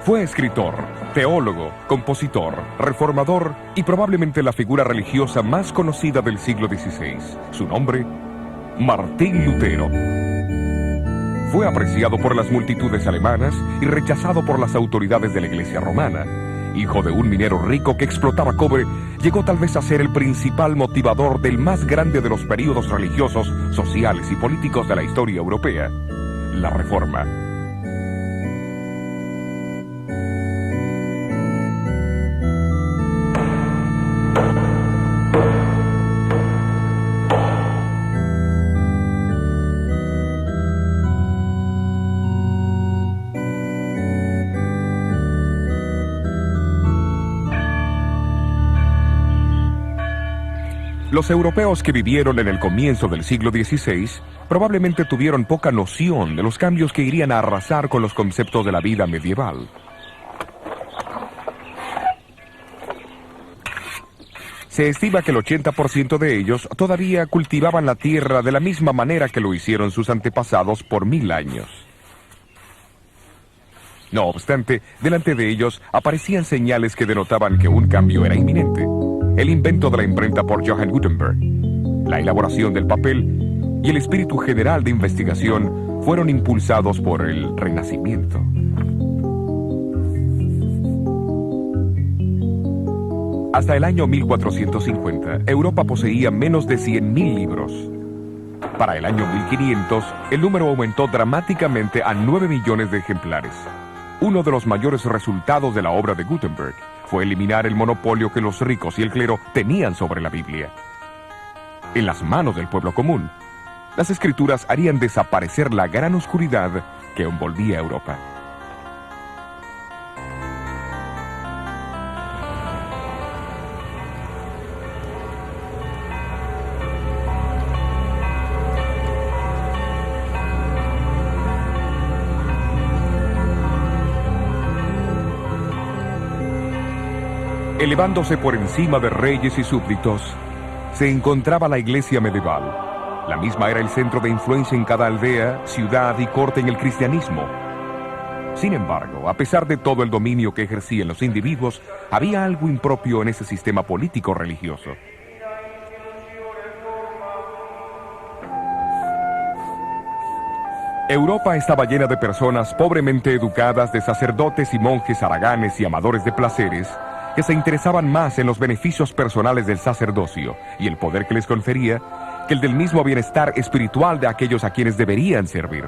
Fue escritor, teólogo, compositor, reformador y probablemente la figura religiosa más conocida del siglo XVI. Su nombre, Martín Lutero. Fue apreciado por las multitudes alemanas y rechazado por las autoridades de la Iglesia romana. Hijo de un minero rico que explotaba cobre, llegó tal vez a ser el principal motivador del más grande de los períodos religiosos, sociales y políticos de la historia europea, la Reforma. Los europeos que vivieron en el comienzo del siglo XVI probablemente tuvieron poca noción de los cambios que irían a arrasar con los conceptos de la vida medieval. Se estima que el 80% de ellos todavía cultivaban la tierra de la misma manera que lo hicieron sus antepasados por 1000 años. No obstante, delante de ellos aparecían señales que denotaban que un cambio era inminente. El invento de la imprenta por Johann Gutenberg, la elaboración del papel y el espíritu general de investigación fueron impulsados por el Renacimiento. Hasta el año 1450, Europa poseía menos de 100.000 libros. Para el año 1500, el número aumentó dramáticamente a 9 millones de ejemplares. Uno de los mayores resultados de la obra de Gutenberg fue eliminar el monopolio que los ricos y el clero tenían sobre la Biblia. En las manos del pueblo común, las escrituras harían desaparecer la gran oscuridad que envolvía a Europa. Elevándose por encima de reyes y súbditos, se encontraba la iglesia medieval. La misma era el centro de influencia en cada aldea, ciudad y corte en el cristianismo. Sin embargo, a pesar de todo el dominio que ejercían los individuos, había algo impropio en ese sistema político-religioso. Europa estaba llena de personas pobremente educadas, de sacerdotes y monjes haraganes y amadores de placeres, que se interesaban más en los beneficios personales del sacerdocio y el poder que les confería que el del mismo bienestar espiritual de aquellos a quienes deberían servir.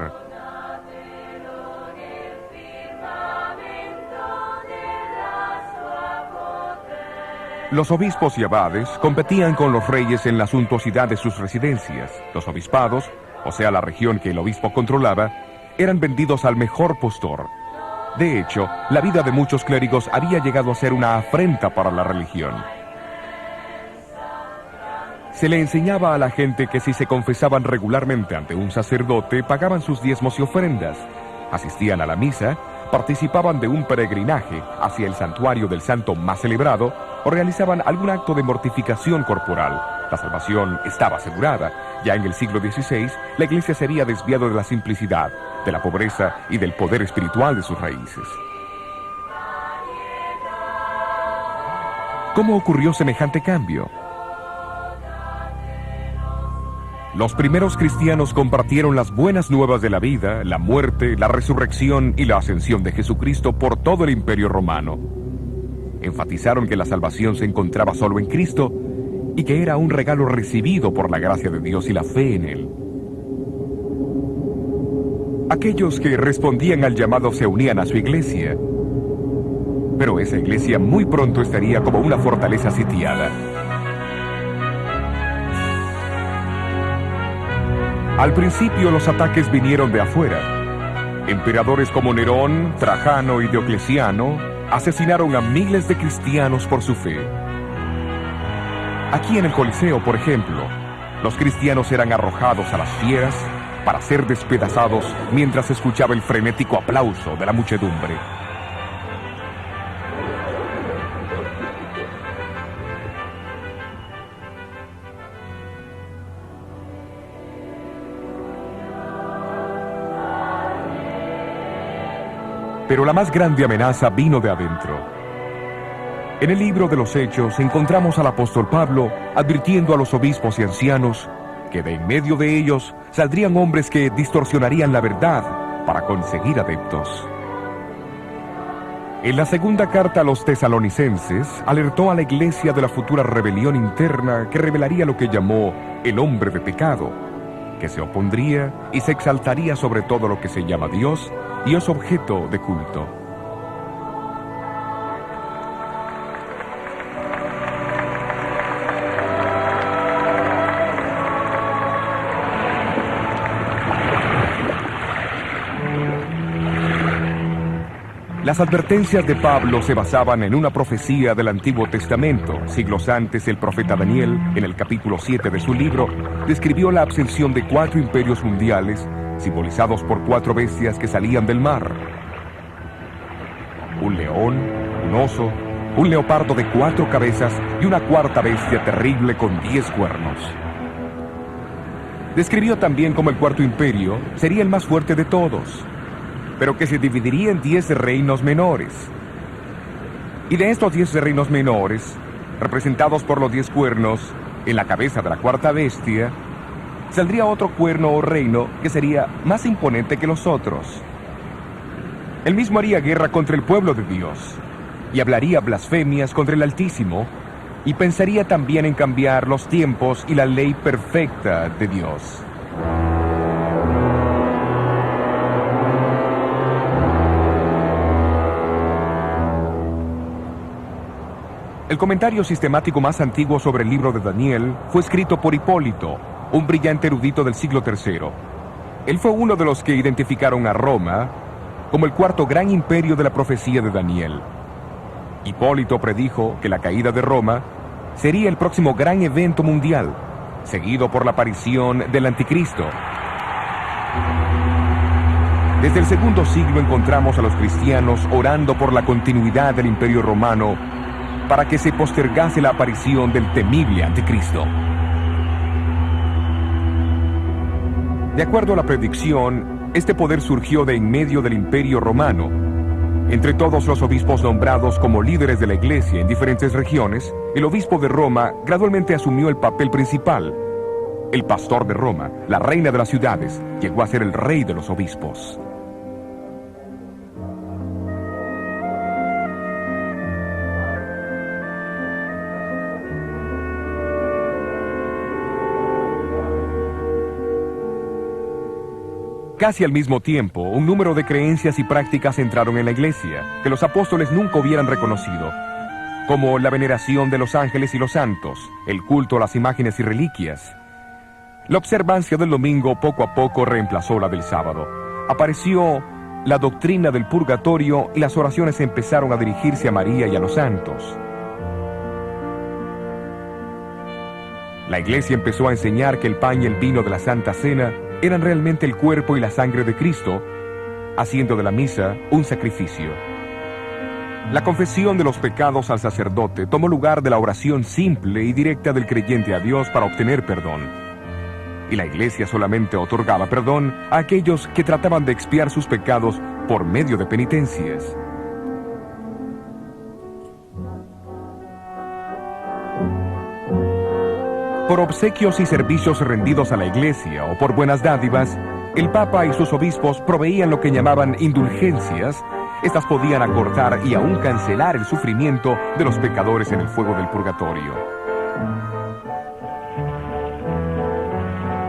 Los obispos y abades competían con los reyes en la suntuosidad de sus residencias. Los obispados, o sea la región que el obispo controlaba, eran vendidos al mejor postor. De hecho, la vida de muchos clérigos había llegado a ser una afrenta para la religión. Se le enseñaba a la gente que si se confesaban regularmente ante un sacerdote, pagaban sus diezmos y ofrendas, asistían a la misa, participaban de un peregrinaje hacia el santuario del santo más celebrado o realizaban algún acto de mortificación corporal. La salvación estaba asegurada. Ya en el siglo XVI, la Iglesia se había desviado de la simplicidad, de la pobreza y del poder espiritual de sus raíces. ¿Cómo ocurrió semejante cambio? Los primeros cristianos compartieron las buenas nuevas de la vida, la muerte, la resurrección y la ascensión de Jesucristo por todo el Imperio Romano. Enfatizaron que la salvación se encontraba solo en Cristo y que era un regalo recibido por la gracia de Dios y la fe en Él. Aquellos que respondían al llamado se unían a su iglesia, pero esa iglesia muy pronto estaría como una fortaleza sitiada. Al principio los ataques vinieron de afuera. Emperadores como Nerón, Trajano y Diocleciano asesinaron a miles de cristianos por su fe. Aquí en el Coliseo, por ejemplo, los cristianos eran arrojados a las fieras para ser despedazados mientras se escuchaba el frenético aplauso de la muchedumbre. Pero la más grande amenaza vino de adentro. En el libro de los Hechos encontramos al apóstol Pablo advirtiendo a los obispos y ancianos que de en medio de ellos saldrían hombres que distorsionarían la verdad para conseguir adeptos. En la segunda carta a los tesalonicenses, alertó a la iglesia de la futura rebelión interna que revelaría lo que llamó el hombre de pecado, que se opondría y se exaltaría sobre todo lo que se llama Dios y es objeto de culto. Las advertencias de Pablo se basaban en una profecía del Antiguo Testamento. Siglos antes, el profeta Daniel, en el capítulo 7 de su libro, describió la ascensión de 4 imperios mundiales, simbolizados por 4 bestias que salían del mar. Un león, un oso, un leopardo de 4 cabezas y una cuarta bestia terrible con 10 cuernos. Describió también cómo el cuarto imperio sería el más fuerte de todos, pero que se dividiría en 10 reinos menores. Y de estos 10 reinos menores, representados por los 10 cuernos en la cabeza de la cuarta bestia, saldría otro cuerno o reino que sería más imponente que los otros. Él mismo haría guerra contra el pueblo de Dios, y hablaría blasfemias contra el Altísimo, y pensaría también en cambiar los tiempos y la ley perfecta de Dios. El comentario sistemático más antiguo sobre el libro de Daniel fue escrito por Hipólito, un brillante erudito del siglo III. Él fue uno de los que identificaron a Roma como el cuarto gran imperio de la profecía de Daniel. Hipólito predijo que la caída de Roma sería el próximo gran evento mundial, seguido por la aparición del Anticristo. Desde el segundo siglo encontramos a los cristianos orando por la continuidad del Imperio Romano para que se postergase la aparición del temible Anticristo. De acuerdo a la predicción, este poder surgió de en medio del Imperio Romano. Entre todos los obispos nombrados como líderes de la Iglesia en diferentes regiones, el obispo de Roma gradualmente asumió el papel principal. El pastor de Roma, la reina de las ciudades, llegó a ser el rey de los obispos. Casi al mismo tiempo, un número de creencias y prácticas entraron en la iglesia, que los apóstoles nunca hubieran reconocido, como la veneración de los ángeles y los santos, el culto a las imágenes y reliquias. La observancia del domingo poco a poco reemplazó la del sábado. Apareció la doctrina del purgatorio y las oraciones empezaron a dirigirse a María y a los santos. La iglesia empezó a enseñar que el pan y el vino de la Santa Cena eran realmente el cuerpo y la sangre de Cristo, haciendo de la misa un sacrificio. La confesión de los pecados al sacerdote tomó lugar de la oración simple y directa del creyente a Dios para obtener perdón. Y la iglesia solamente otorgaba perdón a aquellos que trataban de expiar sus pecados por medio de penitencias. Por obsequios y servicios rendidos a la iglesia o por buenas dádivas, el Papa y sus obispos proveían lo que llamaban indulgencias. Estas podían acortar y aún cancelar el sufrimiento de los pecadores en el fuego del purgatorio.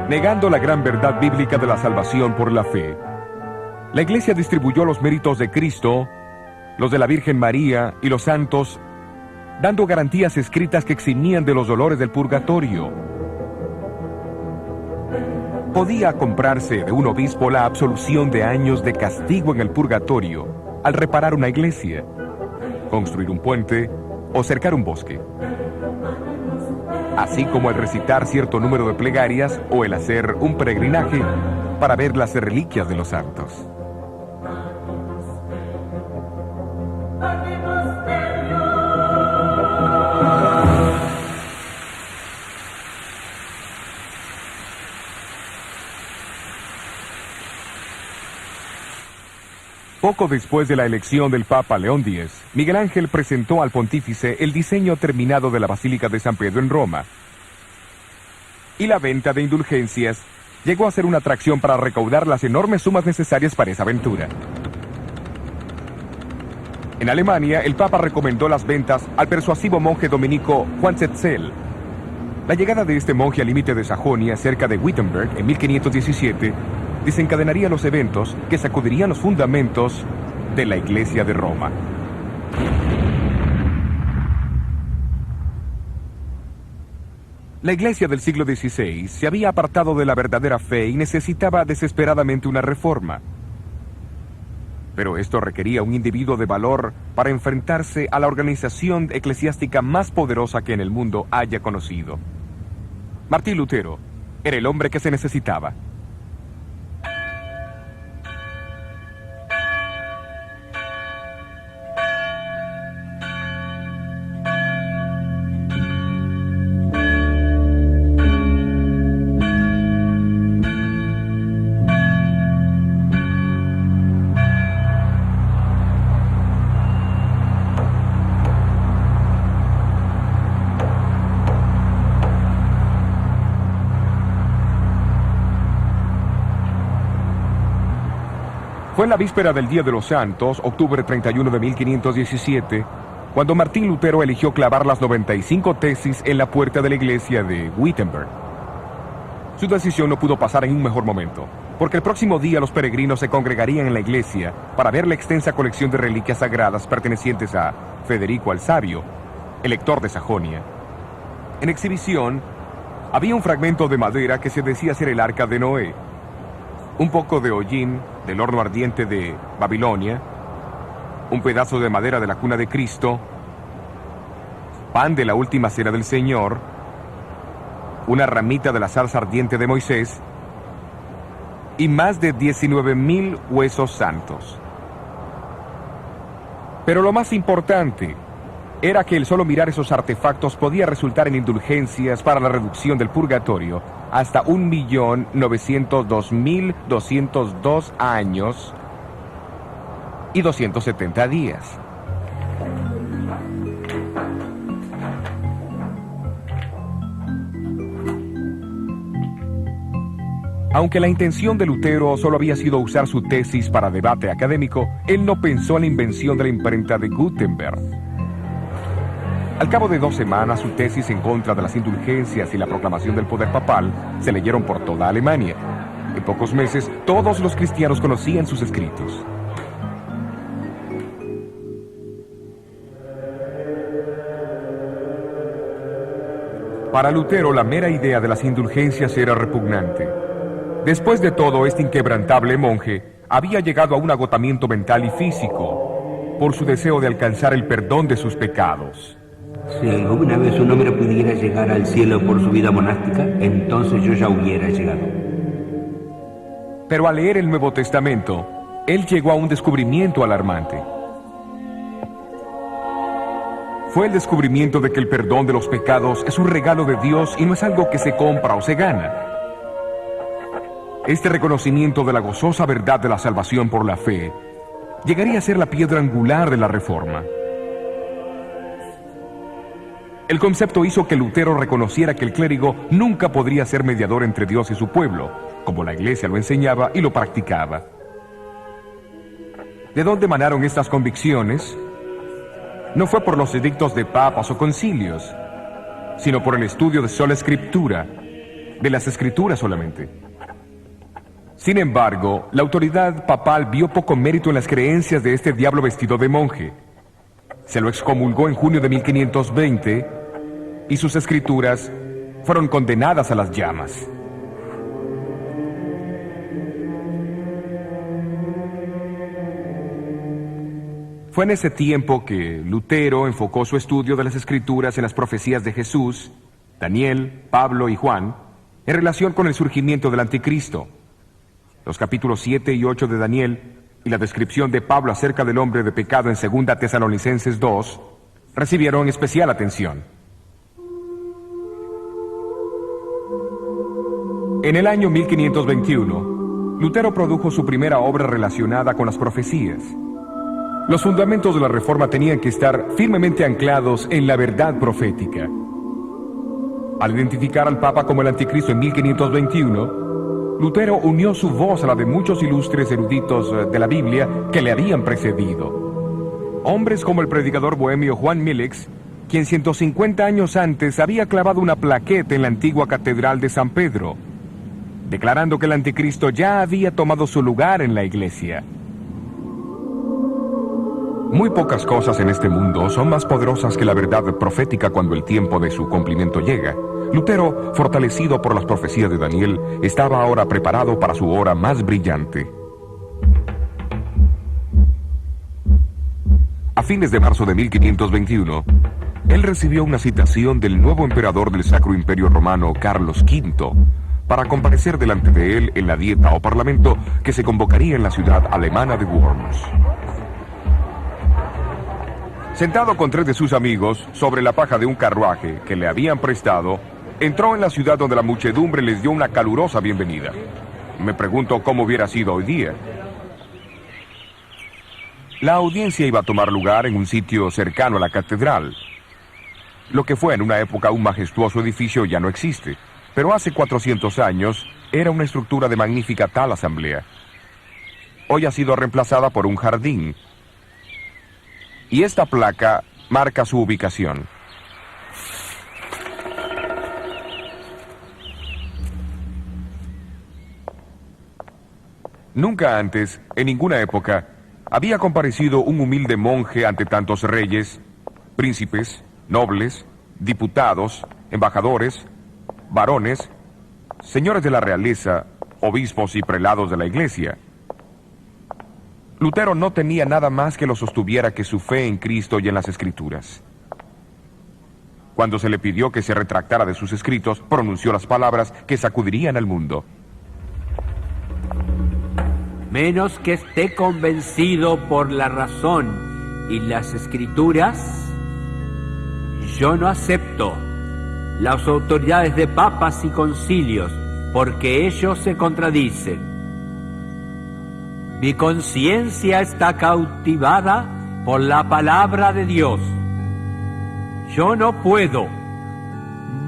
Negando la gran verdad bíblica de la salvación por la fe, la iglesia distribuyó los méritos de Cristo, los de la Virgen María y los santos, dando garantías escritas que eximían de los dolores del purgatorio. Podía comprarse de un obispo la absolución de años de castigo en el purgatorio al reparar una iglesia, construir un puente o cercar un bosque, así como el recitar cierto número de plegarias o el hacer un peregrinaje para ver las reliquias de los santos. Poco después de la elección del Papa León X, Miguel Ángel presentó al pontífice el diseño terminado de la Basílica de San Pedro en Roma. Y la venta de indulgencias llegó a ser una atracción para recaudar las enormes sumas necesarias para esa aventura. En Alemania, el Papa recomendó las ventas al persuasivo monje dominico Juan Tetzel. La llegada de este monje al límite de Sajonia, cerca de Wittenberg, en 1517, desencadenaría los eventos que sacudirían los fundamentos de la Iglesia de Roma. La Iglesia del siglo XVI se había apartado de la verdadera fe y necesitaba desesperadamente una reforma. Pero esto requería un individuo de valor para enfrentarse a la organización eclesiástica más poderosa que en el mundo haya conocido. Martín Lutero era el hombre que se necesitaba. Fue en la víspera del Día de los Santos, octubre 31 de 1517, cuando Martín Lutero eligió clavar las 95 tesis en la puerta de la iglesia de Wittenberg. Su decisión no pudo pasar en un mejor momento, porque el próximo día los peregrinos se congregarían en la iglesia para ver la extensa colección de reliquias sagradas pertenecientes a Federico el Sabio, elector de Sajonia. En exhibición, había un fragmento de madera que se decía ser el arca de Noé, un poco de hollín del horno ardiente de Babilonia, un pedazo de madera de la cuna de Cristo, pan de la última cena del Señor, una ramita de la salsa ardiente de Moisés y más de 19,000 huesos santos. Pero lo más importante era que el solo mirar esos artefactos podía resultar en indulgencias para la reducción del purgatorio hasta 1.902.202 años y 270 días. Aunque la intención de Lutero solo había sido usar su tesis para debate académico, él no pensó en la invención de la imprenta de Gutenberg. Al cabo de 2 semanas, su tesis en contra de las indulgencias y la proclamación del poder papal se leyeron por toda Alemania. En pocos meses, todos los cristianos conocían sus escritos. Para Lutero, la mera idea de las indulgencias era repugnante. Después de todo, este inquebrantable monje había llegado a un agotamiento mental y físico por su deseo de alcanzar el perdón de sus pecados. Si alguna vez un hombre pudiera llegar al cielo por su vida monástica, entonces yo ya hubiera llegado. Pero al leer el Nuevo Testamento, él llegó a un descubrimiento alarmante. Fue el descubrimiento de que el perdón de los pecados es un regalo de Dios y no es algo que se compra o se gana. Este reconocimiento de la gozosa verdad de la salvación por la fe llegaría a ser la piedra angular de la Reforma. El concepto hizo que Lutero reconociera que el clérigo nunca podría ser mediador entre Dios y su pueblo, como la Iglesia lo enseñaba y lo practicaba. ¿De dónde emanaron estas convicciones? No fue por los edictos de papas o concilios, sino por el estudio de sola escritura, de las escrituras solamente. Sin embargo, la autoridad papal vio poco mérito en las creencias de este diablo vestido de monje. Se lo excomulgó en junio de 1520 y sus escrituras fueron condenadas a las llamas. Fue en ese tiempo que Lutero enfocó su estudio de las escrituras en las profecías de Jesús, Daniel, Pablo y Juan, en relación con el surgimiento del anticristo. Los capítulos 7 y 8 de Daniel y la descripción de Pablo acerca del hombre de pecado en 2 Tesalonicenses 2 recibieron especial atención. En el año 1521, Lutero produjo su primera obra relacionada con las profecías. Los fundamentos de la Reforma tenían que estar firmemente anclados en la verdad profética. Al identificar al Papa como el Anticristo en 1521, Lutero unió su voz a la de muchos ilustres eruditos de la Biblia que le habían precedido. Hombres como el predicador bohemio Juan Milix, quien 150 años antes había clavado una plaqueta en la antigua catedral de San Pedro, declarando que el Anticristo ya había tomado su lugar en la iglesia. Muy pocas cosas en este mundo son más poderosas que la verdad profética cuando el tiempo de su cumplimiento llega. Lutero, fortalecido por las profecías de Daniel, estaba ahora preparado para su hora más brillante. A fines de marzo de 1521, él recibió una citación del nuevo emperador del Sacro Imperio Romano, Carlos V, para comparecer delante de él en la dieta o parlamento que se convocaría en la ciudad alemana de Worms. Sentado con 3 de sus amigos sobre la paja de un carruaje que le habían prestado, entró en la ciudad donde la muchedumbre les dio una calurosa bienvenida. Me pregunto cómo hubiera sido hoy día. La audiencia iba a tomar lugar en un sitio cercano a la catedral. Lo que fue en una época un majestuoso edificio ya no existe, pero hace 400 años era una estructura de magnífica tal asamblea. Hoy ha sido reemplazada por un jardín, y esta placa marca su ubicación. Nunca antes, en ninguna época, había comparecido un humilde monje ante tantos reyes, príncipes, nobles, diputados, embajadores, varones, señores de la realeza, obispos y prelados de la iglesia. Lutero no tenía nada más que lo sostuviera que su fe en Cristo y en las Escrituras. Cuando se le pidió que se retractara de sus escritos, pronunció las palabras que sacudirían al mundo. Menos que esté convencido por la razón y las Escrituras, yo no acepto las autoridades de papas y concilios, porque ellos se contradicen. Mi conciencia está cautivada por la palabra de Dios. Yo no puedo,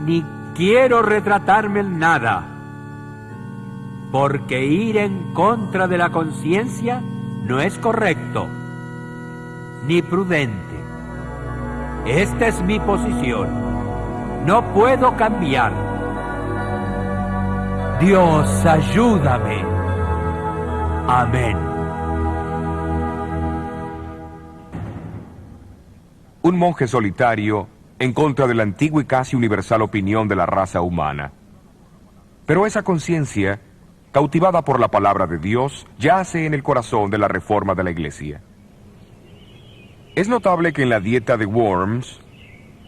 ni quiero retratarme en nada, porque ir en contra de la conciencia no es correcto, ni prudente. Esta es mi posición. No puedo cambiar. Dios, ayúdame. Amén. Un monje solitario en contra de la antigua y casi universal opinión de la raza humana. Pero esa conciencia, cautivada por la palabra de Dios, yace en el corazón de la reforma de la Iglesia. Es notable que en la dieta de Worms,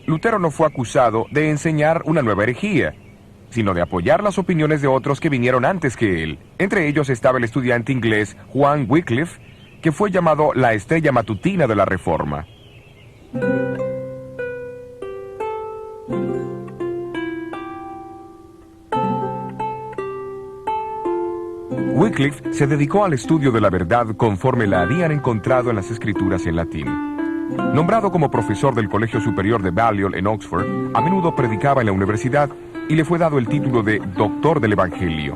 Lutero no fue acusado de enseñar una nueva herejía, sino de apoyar las opiniones de otros que vinieron antes que él. Entre ellos estaba el estudiante inglés Juan Wycliffe, que fue llamado la estrella matutina de la Reforma. Wycliffe se dedicó al estudio de la verdad conforme la habían encontrado en las escrituras en latín. Nombrado como profesor del Colegio Superior de Balliol en Oxford, a menudo predicaba en la universidad y le fue dado el título de Doctor del Evangelio.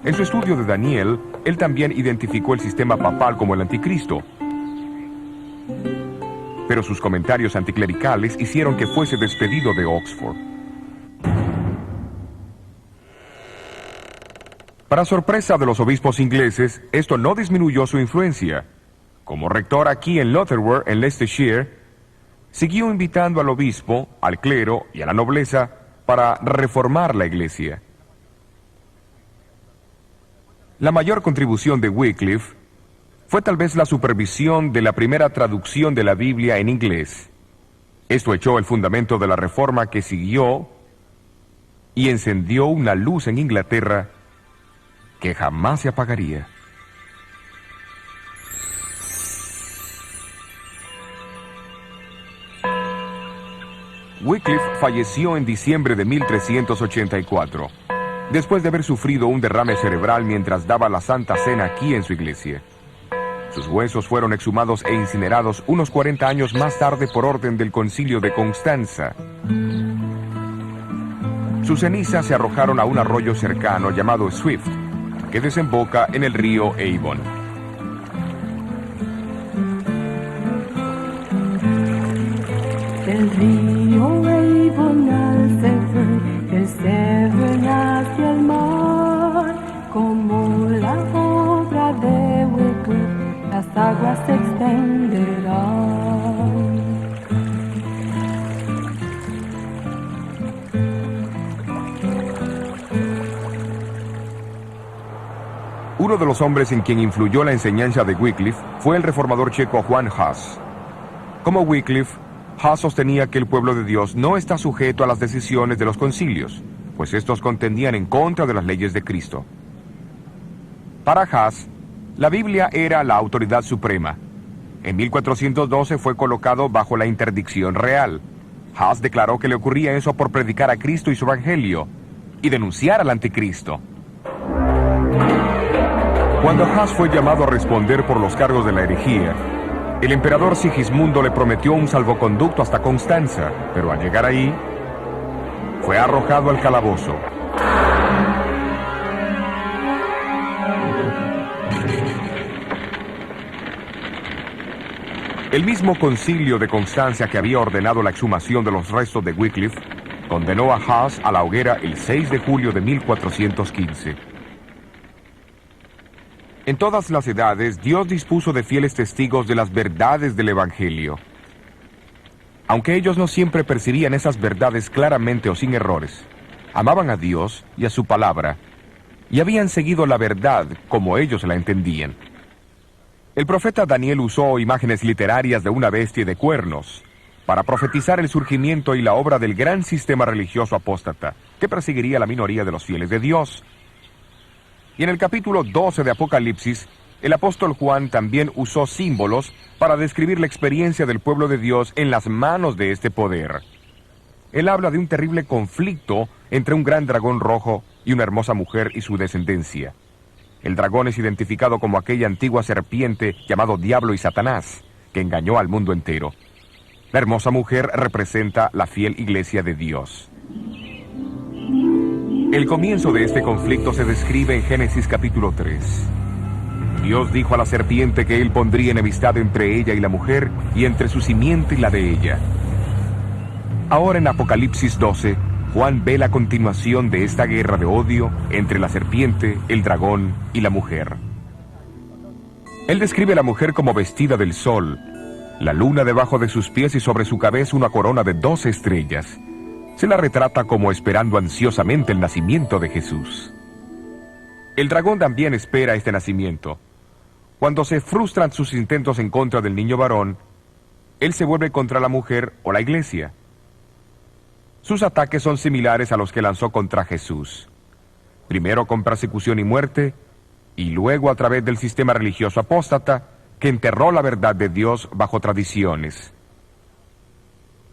En su estudio de Daniel, él también identificó el sistema papal como el anticristo. Pero sus comentarios anticlericales hicieron que fuese despedido de Oxford. Para sorpresa de los obispos ingleses, esto no disminuyó su influencia. Como rector aquí en Lutterworth, en Leicestershire, siguió invitando al obispo, al clero y a la nobleza para reformar la iglesia. La mayor contribución de Wycliffe fue tal vez la supervisión de la primera traducción de la Biblia en inglés. Esto echó el fundamento de la reforma que siguió y encendió una luz en Inglaterra que jamás se apagaría. Wycliffe falleció en diciembre de 1384. después de haber sufrido un derrame cerebral mientras daba la Santa Cena aquí en su iglesia. Sus huesos fueron exhumados e incinerados unos 40 años más tarde por orden del Concilio de Constanza. Sus cenizas se arrojaron a un arroyo cercano llamado Swift, que desemboca en el río Avon. Del río Avon al Severn, del Severn hacia el mar, como la obra de Wycliffe, las aguas se extenderán. Uno de los hombres en quien influyó la enseñanza de Wycliffe fue el reformador checo Juan Hus. Como Wycliffe, Hus sostenía que el pueblo de Dios no está sujeto a las decisiones de los concilios, pues estos contendían en contra de las leyes de Cristo. Para Hus, la Biblia era la autoridad suprema. En 1412 fue colocado bajo la interdicción real. Hus declaró que le ocurría eso por predicar a Cristo y su evangelio, y denunciar al anticristo. Cuando Hus fue llamado a responder por los cargos de la herejía, el emperador Sigismundo le prometió un salvoconducto hasta Constanza, pero al llegar ahí, fue arrojado al calabozo. El mismo concilio de Constancia que había ordenado la exhumación de los restos de Wycliffe, condenó a Hus a la hoguera el 6 de julio de 1415. En todas las edades, Dios dispuso de fieles testigos de las verdades del Evangelio. Aunque ellos no siempre percibían esas verdades claramente o sin errores, amaban a Dios y a su palabra, y habían seguido la verdad como ellos la entendían. El profeta Daniel usó imágenes literarias de una bestia y de cuernos para profetizar el surgimiento y la obra del gran sistema religioso apóstata que perseguiría a la minoría de los fieles de Dios. Y en el capítulo 12 de Apocalipsis, el apóstol Juan también usó símbolos para describir la experiencia del pueblo de Dios en las manos de este poder. Él habla de un terrible conflicto entre un gran dragón rojo y una hermosa mujer y su descendencia. El dragón es identificado como aquella antigua serpiente llamado Diablo y Satanás, que engañó al mundo entero. La hermosa mujer representa la fiel iglesia de Dios. El comienzo de este conflicto se describe en Génesis capítulo 3. Dios dijo a la serpiente que él pondría enemistad entre ella y la mujer, y entre su simiente y la de ella. Ahora en Apocalipsis 12, Juan ve la continuación de esta guerra de odio entre la serpiente, el dragón y la mujer. Él describe a la mujer como vestida del sol, la luna debajo de sus pies y sobre su cabeza una corona de 12 estrellas. Se la retrata como esperando ansiosamente el nacimiento de Jesús. El dragón también espera este nacimiento. Cuando se frustran sus intentos en contra del niño varón, él se vuelve contra la mujer o la iglesia. Sus ataques son similares a los que lanzó contra Jesús. Primero con persecución y muerte, y luego a través del sistema religioso apóstata que enterró la verdad de Dios bajo tradiciones.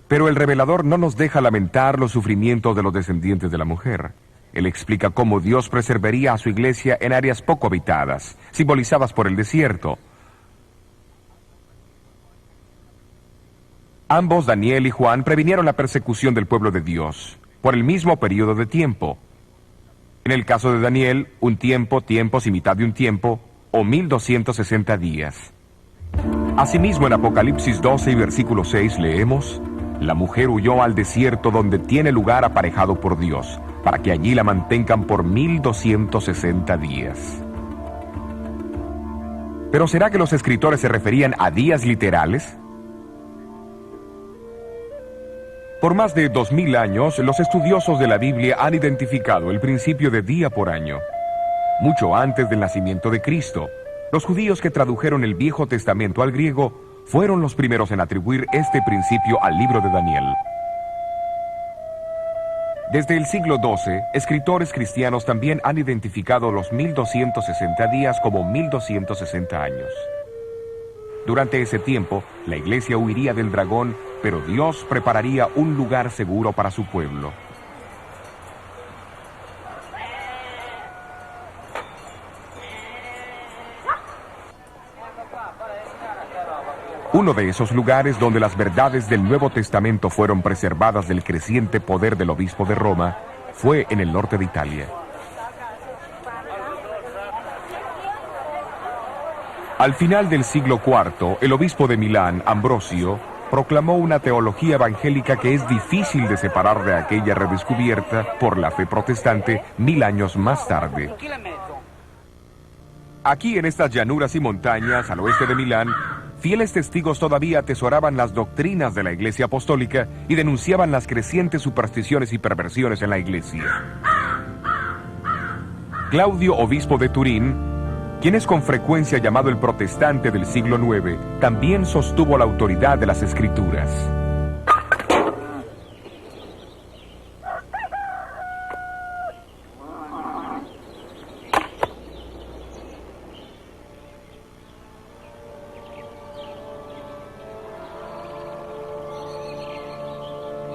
Pero el revelador no nos deja lamentar los sufrimientos de los descendientes de la mujer. Él explica cómo Dios preservaría a su iglesia en áreas poco habitadas, simbolizadas por el desierto. Ambos, Daniel y Juan, previnieron la persecución del pueblo de Dios, por el mismo periodo de tiempo. En el caso de Daniel, un tiempo, tiempos y mitad de un tiempo, o 1260 días. Asimismo, en Apocalipsis 12 y versículo 6 leemos: la mujer huyó al desierto donde tiene lugar aparejado por Dios, para que allí la mantengan por 1260 días. ¿Pero será que los escritores se referían a días literales? Por más de 2000 años, los estudiosos de la Biblia han identificado el principio de día por año. Mucho antes del nacimiento de Cristo, los judíos que tradujeron el Viejo Testamento al griego fueron los primeros en atribuir este principio al libro de Daniel. Desde el siglo XII, escritores cristianos también han identificado los 1260 días como 1260 años. Durante ese tiempo, la iglesia huiría del dragón, pero Dios prepararía un lugar seguro para su pueblo. Uno de esos lugares donde las verdades del Nuevo Testamento fueron preservadas del creciente poder del obispo de Roma fue en el norte de Italia. Al final del siglo IV, el obispo de Milán, Ambrosio, proclamó una teología evangélica que es difícil de separar de aquella redescubierta por la fe protestante 1000 años más tarde. Aquí en estas llanuras y montañas, al oeste de Milán, fieles testigos todavía atesoraban las doctrinas de la Iglesia Apostólica y denunciaban las crecientes supersticiones y perversiones en la Iglesia. Claudio, obispo de Turín, quien es con frecuencia llamado el protestante del siglo IX, también sostuvo la autoridad de las Escrituras.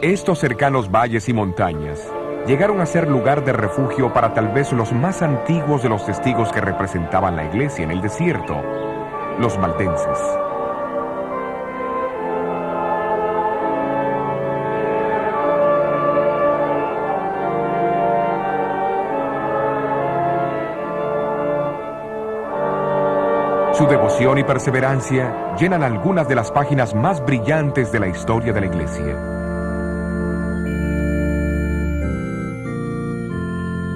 Estos cercanos valles y montañas llegaron a ser lugar de refugio para tal vez los más antiguos de los testigos que representaban la Iglesia en el desierto, los valdenses. Su devoción y perseverancia llenan algunas de las páginas más brillantes de la historia de la Iglesia.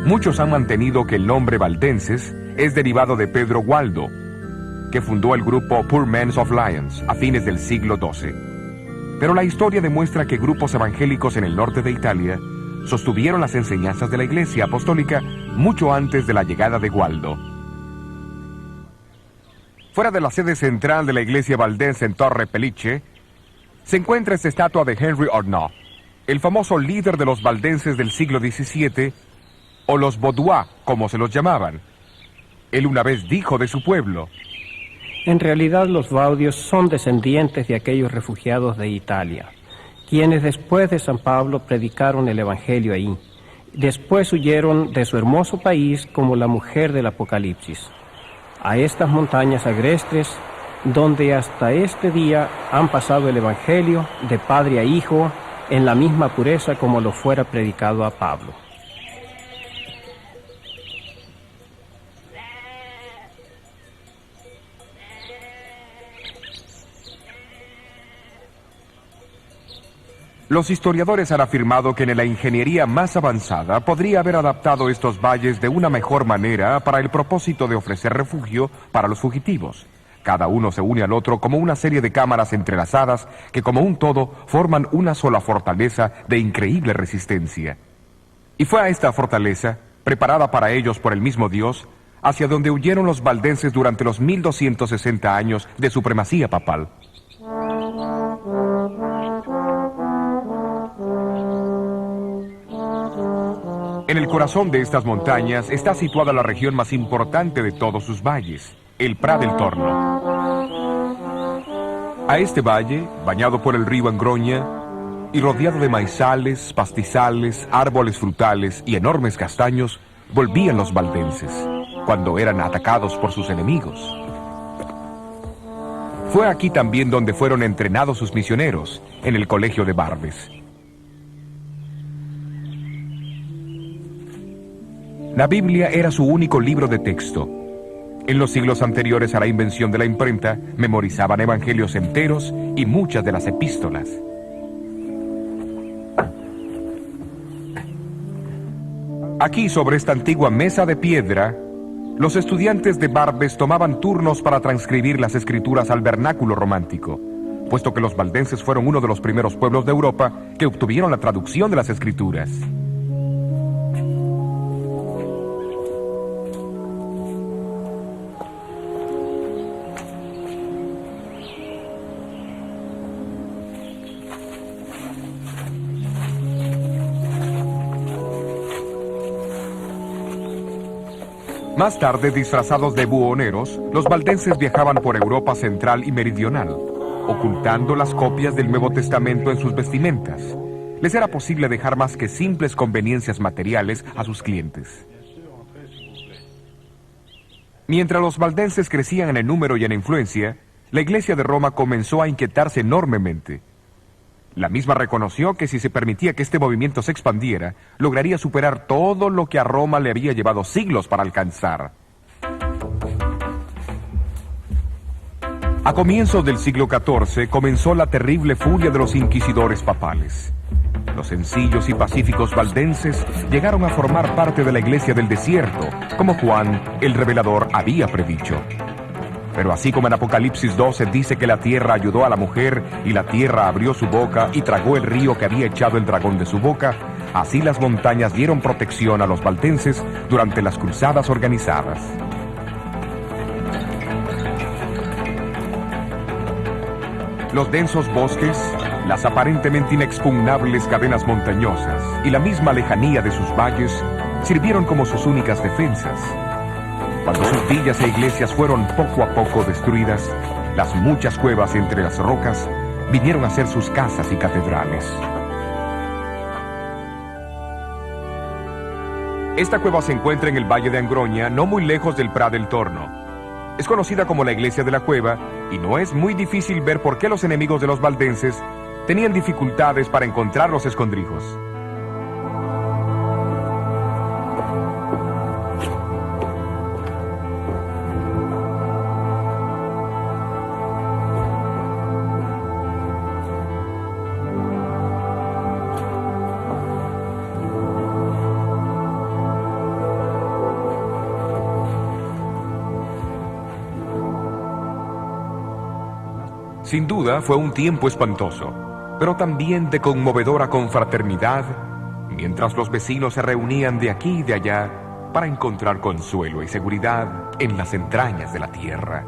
Muchos han mantenido que el nombre valdenses es derivado de Pedro Gualdo, que fundó el grupo Poor Men's of Lyons a fines del siglo XII. Pero la historia demuestra que grupos evangélicos en el norte de Italia sostuvieron las enseñanzas de la Iglesia Apostólica mucho antes de la llegada de Gualdo. Fuera de la sede central de la Iglesia valdense en Torre Pellice, se encuentra esta estatua de Henry Arnault, el famoso líder de los valdenses del siglo XVII, o los Vaudois, como se los llamaban. Él una vez dijo de su pueblo: en realidad los Vaudios son descendientes de aquellos refugiados de Italia, quienes después de San Pablo predicaron el Evangelio ahí. Después huyeron de su hermoso país como la mujer del Apocalipsis, a estas montañas agrestes, donde hasta este día han pasado el Evangelio de padre a hijo en la misma pureza como lo fuera predicado a Pablo. Los historiadores han afirmado que en la ingeniería más avanzada podría haber adaptado estos valles de una mejor manera para el propósito de ofrecer refugio para los fugitivos. Cada uno se une al otro como una serie de cámaras entrelazadas que como un todo forman una sola fortaleza de increíble resistencia. Y fue a esta fortaleza, preparada para ellos por el mismo Dios, hacia donde huyeron los valdenses durante los 1260 años de supremacía papal. En el corazón de estas montañas está situada la región más importante de todos sus valles, el Pra del Torno. A este valle, bañado por el río Angroña y rodeado de maizales, pastizales, árboles frutales y enormes castaños, volvían los valdenses, cuando eran atacados por sus enemigos. Fue aquí también donde fueron entrenados sus misioneros, en el colegio de Barbes. La Biblia era su único libro de texto. En los siglos anteriores a la invención de la imprenta, memorizaban evangelios enteros y muchas de las epístolas. Aquí, sobre esta antigua mesa de piedra, los estudiantes de Barbes tomaban turnos para transcribir las escrituras al vernáculo romántico, puesto que los valdenses fueron uno de los primeros pueblos de Europa que obtuvieron la traducción de las escrituras. Más tarde, disfrazados de buhoneros, los valdenses viajaban por Europa central y meridional, ocultando las copias del Nuevo Testamento en sus vestimentas. Les era posible dejar más que simples conveniencias materiales a sus clientes. Mientras los valdenses crecían en el número y en influencia, la Iglesia de Roma comenzó a inquietarse enormemente. La misma reconoció que si se permitía que este movimiento se expandiera, lograría superar todo lo que a Roma le había llevado siglos para alcanzar. A comienzos del siglo XIV comenzó la terrible furia de los inquisidores papales. Los sencillos y pacíficos valdenses llegaron a formar parte de la Iglesia del Desierto, como Juan el Revelador había predicho. Pero así como en Apocalipsis 12 dice que la tierra ayudó a la mujer y la tierra abrió su boca y tragó el río que había echado el dragón de su boca, así las montañas dieron protección a los valdenses durante las cruzadas organizadas. Los densos bosques, las aparentemente inexpugnables cadenas montañosas y la misma lejanía de sus valles sirvieron como sus únicas defensas. Cuando sus villas e iglesias fueron poco a poco destruidas, las muchas cuevas entre las rocas vinieron a ser sus casas y catedrales. Esta cueva se encuentra en el Valle de Angroña, no muy lejos del Prat del Torno. Es conocida como la Iglesia de la Cueva y no es muy difícil ver por qué los enemigos de los valdenses tenían dificultades para encontrar los escondrijos. Sin duda fue un tiempo espantoso, pero también de conmovedora confraternidad, mientras los vecinos se reunían de aquí y de allá para encontrar consuelo y seguridad en las entrañas de la tierra.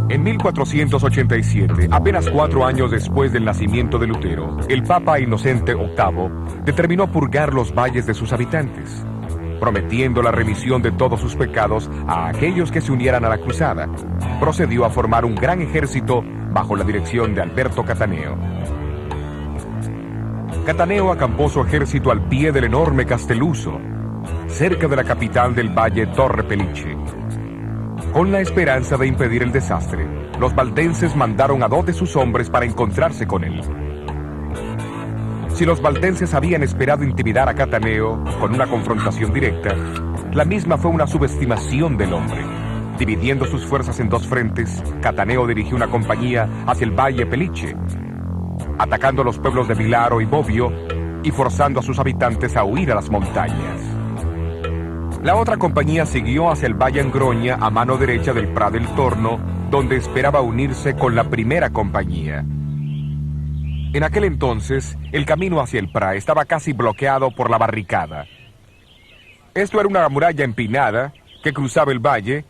En 1487, apenas 4 años después del nacimiento de Lutero, el Papa Inocente VIII determinó purgar los valles de sus habitantes, prometiendo la remisión de todos sus pecados a aquellos que se unieran a la cruzada. Procedió a formar un gran ejército bajo la dirección de Alberto Cataneo. Cataneo acampó su ejército al pie del enorme Castelluso, cerca de la capital del valle Torre Pellice. Con la esperanza de impedir el desastre, los valdenses mandaron a 2 de sus hombres para encontrarse con él. Si los valdenses habían esperado intimidar a Cataneo con una confrontación directa, la misma fue una subestimación del hombre. Dividiendo sus fuerzas en 2 frentes, Cataneo dirigió una compañía hacia el valle Pellice, atacando los pueblos de Vilaro y Bobbio y forzando a sus habitantes a huir a las montañas. La otra compañía siguió hacia el Valle Angroña a mano derecha del Prat del Torno, donde esperaba unirse con la primera compañía. En aquel entonces, el camino hacia el Prat estaba casi bloqueado por la barricada. Esto era una muralla empinada que cruzaba el valle,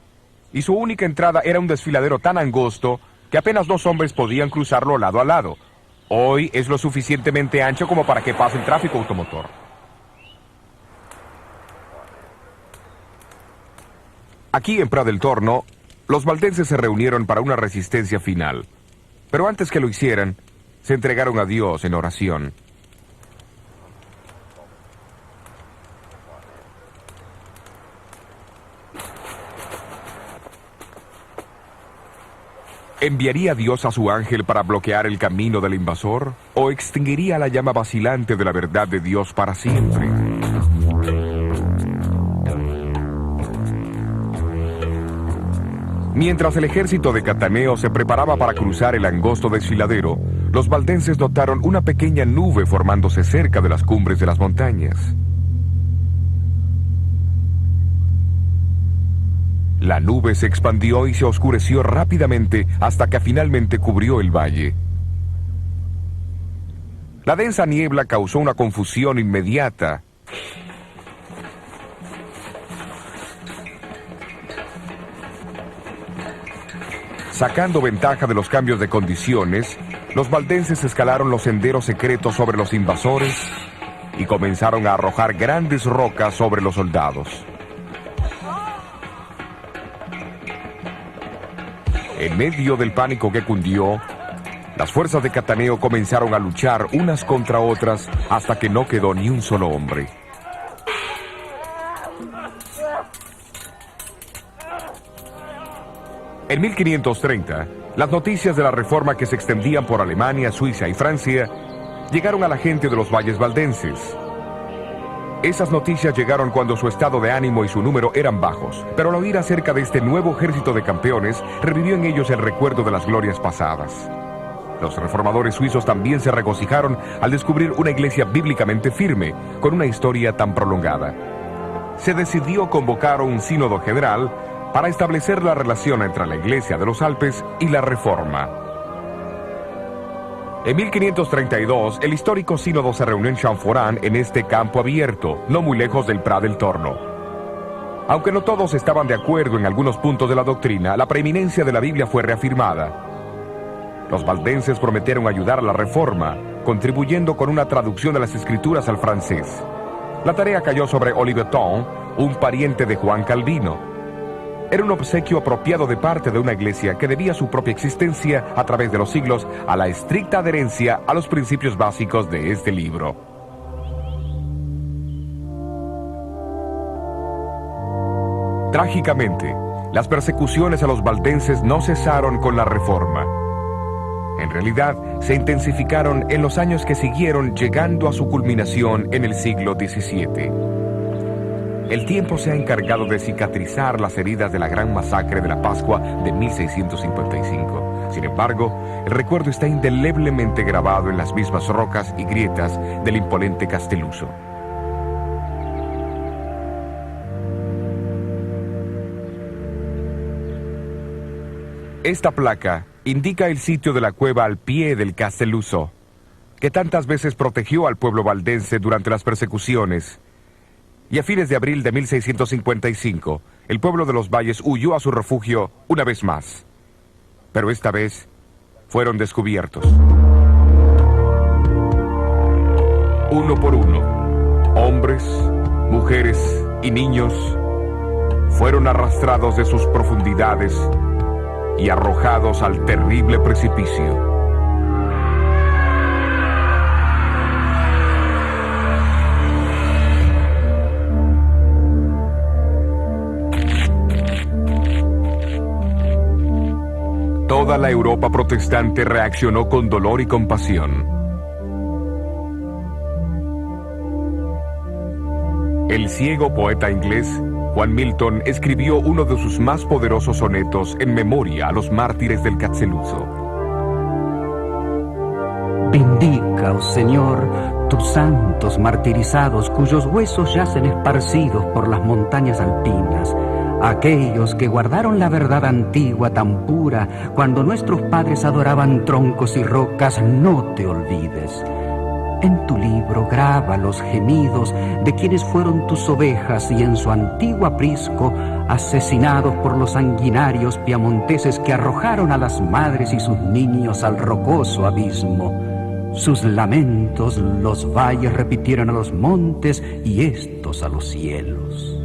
y su única entrada era un desfiladero tan angosto que apenas 2 hombres podían cruzarlo lado a lado. Hoy es lo suficientemente ancho como para que pase el tráfico automotor. Aquí en Prat del Torno, los valdenses se reunieron para una resistencia final. Pero antes que lo hicieran, se entregaron a Dios en oración. ¿Enviaría Dios a su ángel para bloquear el camino del invasor? ¿O extinguiría la llama vacilante de la verdad de Dios para siempre? Mientras el ejército de Cataneo se preparaba para cruzar el angosto desfiladero, los valdenses notaron una pequeña nube formándose cerca de las cumbres de las montañas. La nube se expandió y se oscureció rápidamente hasta que finalmente cubrió el valle. La densa niebla causó una confusión inmediata. Sacando ventaja de los cambios de condiciones, los valdenses escalaron los senderos secretos sobre los invasores y comenzaron a arrojar grandes rocas sobre los soldados. En medio del pánico que cundió, las fuerzas de Cataneo comenzaron a luchar unas contra otras hasta que no quedó ni un solo hombre. En 1530, las noticias de la reforma que se extendían por Alemania, Suiza y Francia llegaron a la gente de los valles valdenses. Esas noticias llegaron cuando su estado de ánimo y su número eran bajos, pero al oír acerca de este nuevo ejército de campeones, revivió en ellos el recuerdo de las glorias pasadas. Los reformadores suizos también se regocijaron al descubrir una iglesia bíblicamente firme, con una historia tan prolongada. Se decidió convocar un sínodo general para establecer la relación entre la Iglesia de los Alpes y la Reforma. En 1532, el histórico sínodo se reunió en Champforán, en este campo abierto, no muy lejos del Prat del Torno. Aunque no todos estaban de acuerdo en algunos puntos de la doctrina, la preeminencia de la Biblia fue reafirmada. Los valdenses prometieron ayudar a la Reforma, contribuyendo con una traducción de las Escrituras al francés. La tarea cayó sobre Oliveton, un pariente de Juan Calvino. Era un obsequio apropiado de parte de una iglesia que debía su propia existencia a través de los siglos a la estricta adherencia a los principios básicos de este libro. Trágicamente, las persecuciones a los valdenses no cesaron con la Reforma. En realidad, se intensificaron en los años que siguieron, llegando a su culminación en el siglo XVII. El tiempo se ha encargado de cicatrizar las heridas de la gran masacre de la Pascua de 1655. Sin embargo, el recuerdo está indeleblemente grabado en las mismas rocas y grietas del imponente Castelluso. Esta placa indica el sitio de la cueva al pie del Castelluso, que tantas veces protegió al pueblo valdense durante las persecuciones. Y a fines de abril de 1655, el pueblo de los valles huyó a su refugio una vez más. Pero esta vez fueron descubiertos. Uno por uno, hombres, mujeres y niños fueron arrastrados de sus profundidades y arrojados al terrible precipicio. Toda la Europa protestante reaccionó con dolor y compasión. El ciego poeta inglés Juan Milton escribió uno de sus más poderosos sonetos en memoria a los mártires del Castelluso. Vindica, oh Señor, tus santos martirizados, cuyos huesos yacen esparcidos por las montañas alpinas, aquellos que guardaron la verdad antigua tan pura, cuando nuestros padres adoraban troncos y rocas, no te olvides. En tu libro graba los gemidos de quienes fueron tus ovejas y en su antiguo aprisco, asesinados por los sanguinarios piamonteses que arrojaron a las madres y sus niños al rocoso abismo. Sus lamentos los valles repitieron a los montes y estos a los cielos.